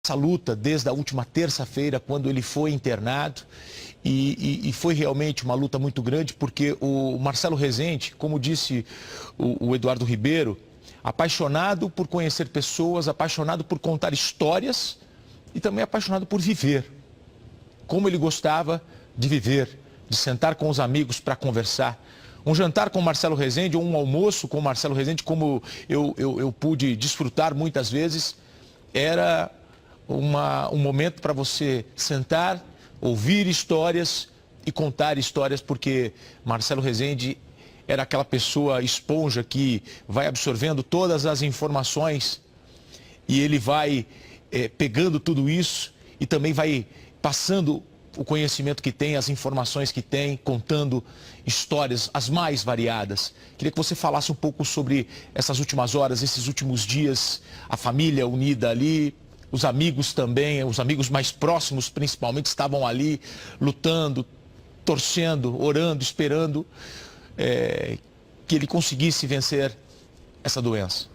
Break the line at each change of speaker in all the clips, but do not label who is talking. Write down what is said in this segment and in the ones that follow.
essa luta desde a última terça-feira, quando ele foi internado, e foi realmente uma luta muito grande, porque o Marcelo Rezende, como disse o Eduardo Ribeiro, apaixonado por conhecer pessoas, apaixonado por contar histórias e também apaixonado por viver. Como ele gostava de viver, de sentar com os amigos para conversar. Um jantar com o Marcelo Rezende ou um almoço com o Marcelo Rezende, como eu pude desfrutar muitas vezes, era um momento para você sentar, ouvir histórias e contar histórias, porque Marcelo Rezende era aquela pessoa esponja que vai absorvendo todas as informações e ele vai pegando tudo isso e também vai passando o conhecimento que tem, as informações que tem, contando histórias as mais variadas. Queria que você falasse um pouco sobre essas últimas horas, esses últimos dias, a família unida ali, os amigos também, os amigos mais próximos principalmente estavam ali lutando, torcendo, orando, esperando que ele conseguisse vencer essa doença.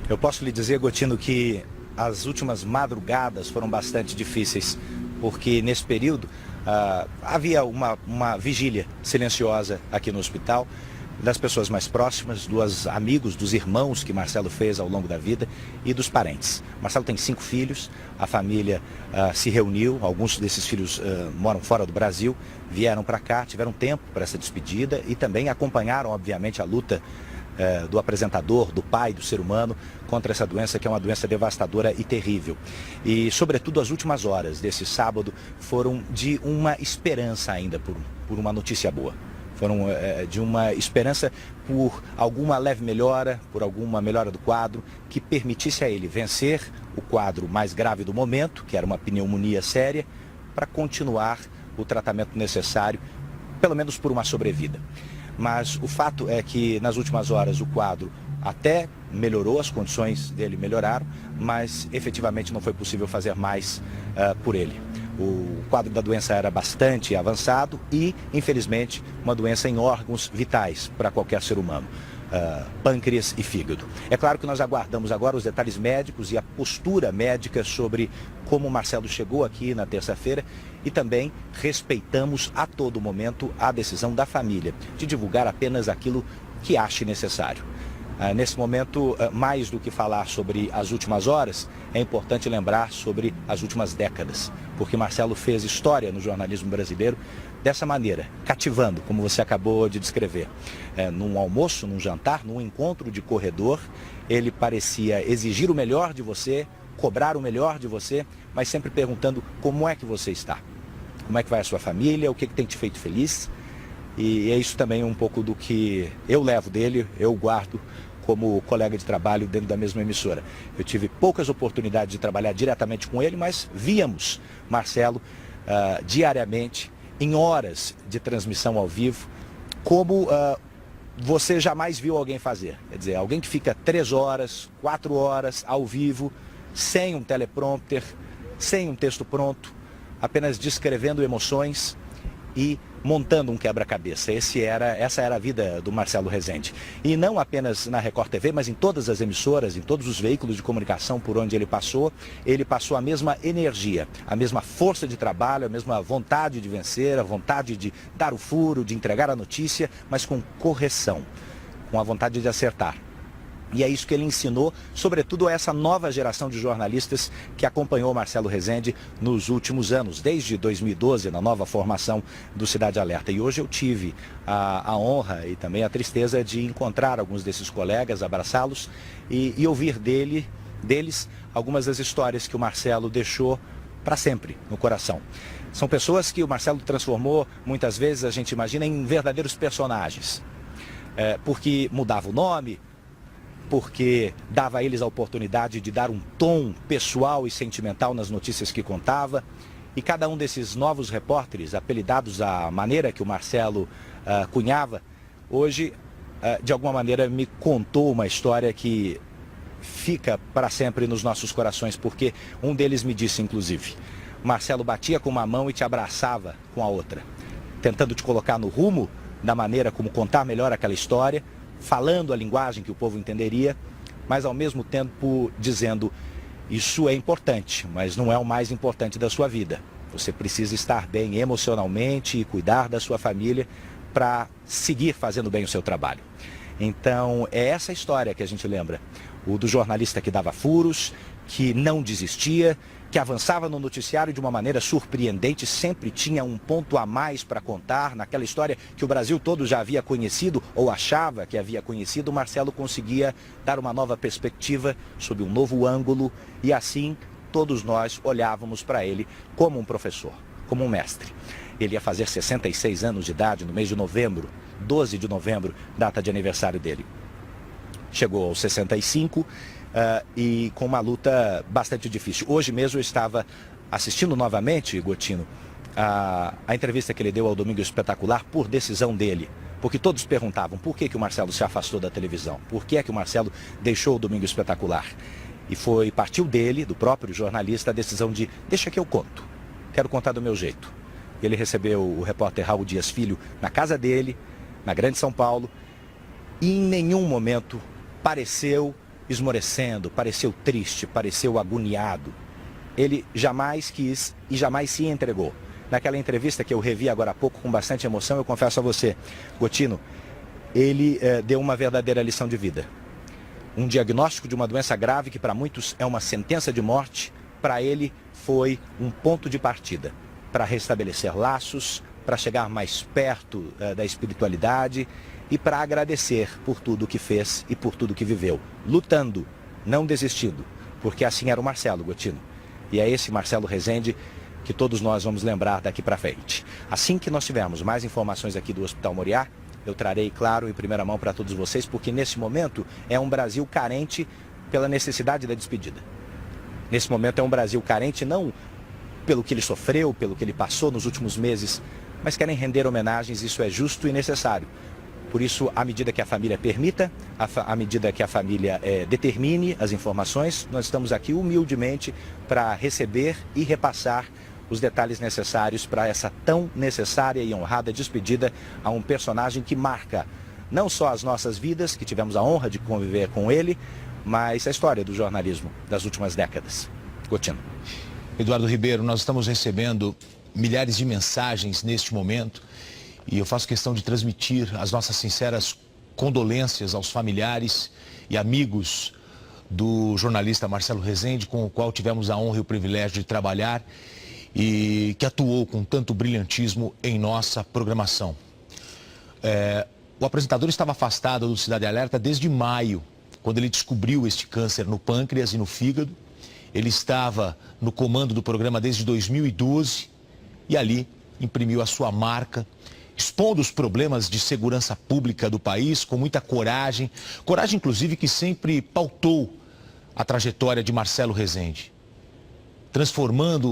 Eu posso lhe dizer, Gotino, que as últimas madrugadas foram bastante difíceis, porque nesse período havia uma vigília silenciosa aqui no hospital, das pessoas mais próximas, dos amigos, dos irmãos que Marcelo fez ao longo da vida e dos parentes. Marcelo tem 5 filhos, a família se reuniu, alguns desses filhos moram fora do Brasil, vieram para cá, tiveram tempo para essa despedida e também acompanharam, obviamente, a luta do apresentador, do pai, do ser humano contra essa doença, que é uma doença devastadora e terrível. E, sobretudo, as últimas horas desse sábado foram de uma esperança ainda por uma notícia boa. Foram de uma esperança por alguma leve melhora, por alguma melhora do quadro, que permitisse a ele vencer o quadro mais grave do momento, que era uma pneumonia séria, para continuar o tratamento necessário, pelo menos por uma sobrevida. Mas o fato é que nas últimas horas o quadro até melhorou, as condições dele melhoraram, mas efetivamente não foi possível fazer mais por ele. O quadro da doença era bastante avançado e, infelizmente, uma doença em órgãos vitais para qualquer ser humano, pâncreas e fígado. É claro que nós aguardamos agora os detalhes médicos e a postura médica sobre como o Marcelo chegou aqui na terça-feira e também respeitamos a todo momento a decisão da família de divulgar apenas aquilo que ache necessário. Nesse momento, mais do que falar sobre as últimas horas, é importante lembrar sobre as últimas décadas, porque Marcelo fez história no jornalismo brasileiro dessa maneira, cativando, como você acabou de descrever. Num almoço, num jantar, num encontro de corredor, ele parecia exigir o melhor de você, cobrar o melhor de você, mas sempre perguntando como é que você está, como é que vai a sua família, o que tem te feito feliz. E é isso também um pouco do que eu levo dele, eu guardo como colega de trabalho dentro da mesma emissora. Eu tive poucas oportunidades de trabalhar diretamente com ele, mas víamos Marcelo diariamente, em horas de transmissão ao vivo, como você jamais viu alguém fazer. Quer dizer, alguém que fica 3 horas, 4 horas ao vivo, sem um teleprompter, sem um texto pronto, apenas descrevendo emoções e montando um quebra-cabeça. Essa era a vida do Marcelo Rezende. E não apenas na Record TV, mas em todas as emissoras, em todos os veículos de comunicação por onde ele passou a mesma energia, a mesma força de trabalho, a mesma vontade de vencer, a vontade de dar o furo, de entregar a notícia, mas com correção, com a vontade de acertar. E é isso que ele ensinou, sobretudo a essa nova geração de jornalistas que acompanhou Marcelo Rezende nos últimos anos, desde 2012, na nova formação do Cidade Alerta. E hoje eu tive a honra e também a tristeza de encontrar alguns desses colegas, abraçá-los e ouvir deles algumas das histórias que o Marcelo deixou para sempre no coração. São pessoas que o Marcelo transformou, muitas vezes a gente imagina, em verdadeiros personagens, porque mudava o nome, porque dava a eles a oportunidade de dar um tom pessoal e sentimental nas notícias que contava. E cada um desses novos repórteres, apelidados à maneira que o Marcelo cunhava, hoje, de alguma maneira, me contou uma história que fica para sempre nos nossos corações, porque um deles me disse, inclusive, Marcelo batia com uma mão e te abraçava com a outra, tentando te colocar no rumo da maneira como contar melhor aquela história, falando a linguagem que o povo entenderia, mas ao mesmo tempo dizendo: isso é importante, mas não é o mais importante da sua vida. Você precisa estar bem emocionalmente e cuidar da sua família para seguir fazendo bem o seu trabalho. Então, é essa história que a gente lembra. O do jornalista que dava furos, que não desistia, que avançava no noticiário de uma maneira surpreendente, sempre tinha um ponto a mais para contar. Naquela história que o Brasil todo já havia conhecido, ou achava que havia conhecido, o Marcelo conseguia dar uma nova perspectiva, sob um novo ângulo, e assim todos nós olhávamos para ele como um professor, como um mestre. Ele ia fazer 66 anos de idade no mês de novembro, 12 de novembro, data de aniversário dele. Chegou aos 65 e com uma luta bastante difícil. Hoje mesmo eu estava assistindo novamente, Gotino, a entrevista que ele deu ao Domingo Espetacular por decisão dele. Porque todos perguntavam por que o Marcelo se afastou da televisão, por que é que o Marcelo deixou o Domingo Espetacular. E partiu dele, do próprio jornalista, a decisão de: deixa que eu conto, quero contar do meu jeito. Ele recebeu o repórter Raul Dias Filho na casa dele, na Grande São Paulo, e em nenhum momento pareceu esmorecendo, pareceu triste, pareceu agoniado. Ele jamais quis e jamais se entregou. Naquela entrevista que eu revi agora há pouco com bastante emoção, eu confesso a você, Gotino, ele deu uma verdadeira lição de vida. Um diagnóstico de uma doença grave que para muitos é uma sentença de morte, para ele foi um ponto de partida para restabelecer laços, para chegar mais perto da espiritualidade e para agradecer por tudo que fez e por tudo que viveu, lutando, não desistindo, porque assim era o Marcelo, Gotino. E é esse Marcelo Rezende que todos nós vamos lembrar daqui para frente. Assim que nós tivermos mais informações aqui do Hospital Moriá, eu trarei, claro, em primeira mão para todos vocês, porque nesse momento é um Brasil carente pela necessidade da despedida. Nesse momento é um Brasil carente não pelo que ele sofreu, pelo que ele passou nos últimos meses, mas querem render homenagens, isso é justo e necessário. Por isso, à medida que a família permita, à medida que a família determine as informações, nós estamos aqui humildemente para receber e repassar os detalhes necessários para essa tão necessária e honrada despedida a um personagem que marca não só as nossas vidas, que tivemos a honra de conviver com ele, mas a história do jornalismo das últimas décadas. Gotino.
Eduardo Ribeiro, nós estamos recebendo milhares de mensagens neste momento e eu faço questão de transmitir as nossas sinceras condolências aos familiares e amigos do jornalista Marcelo Rezende, com o qual tivemos a honra e o privilégio de trabalhar e que atuou com tanto brilhantismo em nossa programação. O apresentador estava afastado do Cidade Alerta desde maio, quando ele descobriu este câncer no pâncreas e no fígado. Ele estava no comando do programa desde 2012 e ali imprimiu a sua marca, expondo os problemas de segurança pública do país com muita coragem, coragem inclusive que sempre pautou a trajetória de Marcelo Rezende, transformando